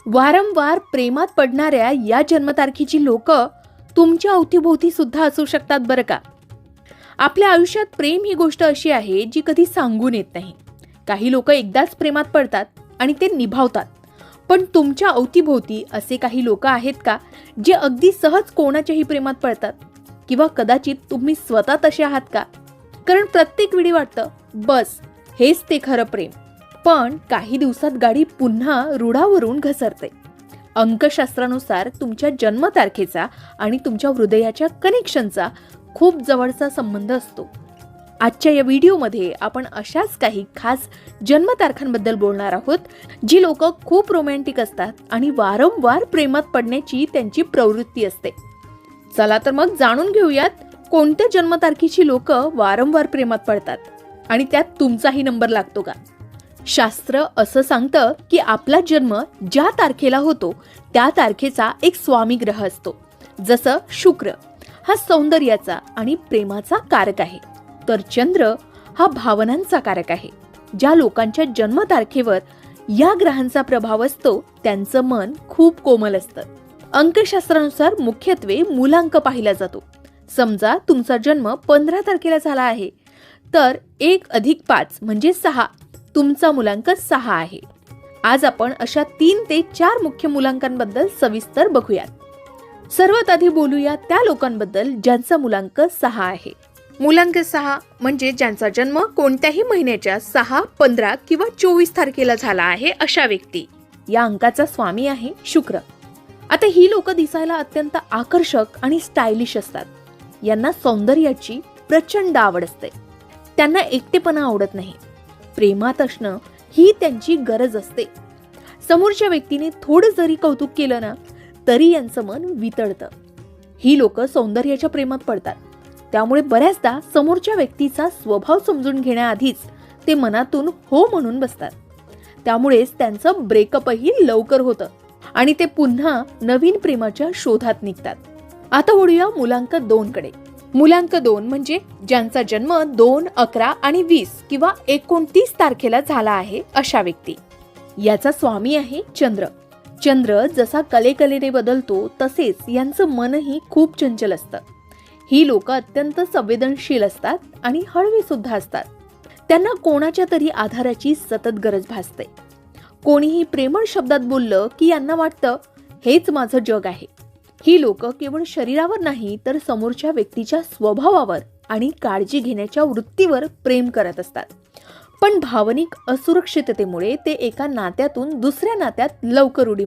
वारंवार प्रेमात पडणाऱ्या या जन्मतारखेची लोक तुमच्या अवतीभोवती सुद्धा असू शकतात बरं का. आपल्या आयुष्यात प्रेम ही गोष्ट अशी आहे जी कधी सांगून येत नाही. काही लोक एकदाच प्रेमात पडतात आणि ते निभावतात. पण तुमच्या अवतीभोवती असे काही लोक आहेत का जे अगदी सहज कोणाच्याही प्रेमात पडतात? किंवा कदाचित तुम्ही स्वतः तसे आहात का? कारण प्रत्येक वेळी वाटतं बस हेच ते खरं प्रेम. पण काही दिवसात गाडी पुन्हा रुळावरून घसरते. अंकशास्त्रानुसार तुमच्या जन्मतारखेचा आणि तुमच्या हृदयाच्या कनेक्शनचा खूप जवळचा संबंध असतो. आजच्या या व्हिडिओमध्ये आपण अशाच काही खास जन्मतारखांबद्दल बोलणार आहोत जी लोक खूप रोमॅन्टिक असतात आणि वारंवार प्रेमात पडण्याची त्यांची प्रवृत्ती असते. चला तर मग जाणून घेऊयात कोणत्या जन्मतारखेची लोक वारंवार प्रेमात पडतात आणि त्यात तुमचाही नंबर लागतो का. शास्त्र असं सांगतं की आपला जन्म ज्या तारखेला होतो त्या तारखेचा एक स्वामी ग्रह असतो. जसं शुक्र हा सौंदर्याचा आणि प्रेमाचा कारक आहे, तर चंद्र हा भावनांचा कारक आहे. ज्या लोकांच्या जन्मतारखेवर या ग्रहांचा प्रभाव असतो त्यांचं मन खूप कोमल असतं. अंकशास्त्रानुसार मुख्यत्वे मूलांक पाहिला जातो. समजा तुमचा जन्म 15 तारखेला झाला आहे तर 1 + 5 म्हणजे 6 तुमचा मूलांक 6 आहे. आज आपण अशा 3 ते 4 मुख्य मूलांकांबद्दल सविस्तर बघूयात. सर्वात आधी बोलूया त्या लोकांबद्दल ज्यांचा मूलांक 6 आहे. मूलांक 6 म्हणजे ज्यांचा जन्म कोणत्याही महिन्याच्या 6, 15 किंवा 24 तारखेला झाला आहे अशा व्यक्ती. या अंकाचा स्वामी आहे शुक्र. आता ही लोक दिसायला अत्यंत आकर्षक आणि स्टायलिश असतात. यांना सौंदर्याची प्रचंड आवड असते. त्यांना एकटेपणा आवडत नाही. प्रेमात असणं ही त्यांची गरज असते. समोरच्या व्यक्तीने थोडं जरी कौतुक केलं ना तरी यांचं मन वितळतं. ही लोक सौंदर्याच्या प्रेमात पडतात. त्यामुळे बऱ्याचदा समोरच्या व्यक्तीचा स्वभाव समजून घेण्याआधीच ते मनातून हो म्हणून बसतात. त्यामुळेच त्यांचं ब्रेकअपही लवकर होतं आणि ते पुन्हा नवीन प्रेमाच्या शोधात निघतात. आता वळूया मूलांक 2 कडे. मूलांक 2 म्हणजे ज्यांचा जन्म 2, 11 आणि 20 किंवा 29 तारखेला झाला आहे अशा व्यक्ती. याचा स्वामी आहे चंद्र. चंद्र जसा कलेने बदलतो तसेच यांचं मनही खूप चंचल असतं. ही लोक अत्यंत संवेदनशील असतात आणि हळवी सुद्धा असतात. त्यांना कोणाच्या तरी आधाराची सतत गरज भासते. कोणीही प्रेमळ शब्दात बोललं की यांना वाटतं हेच माझं जग आहे. ही लोक केवळ शरीरावर नाही तर समोरच्या व्यक्तीच्या स्वभावावर आणि काळजी घेण्याच्या वृत्तीवर प्रेम करत असतात. पण भावनिक असुरक्षिततेमुळे ते एका नात्यातून दुसऱ्या नात्यात लवकर उडी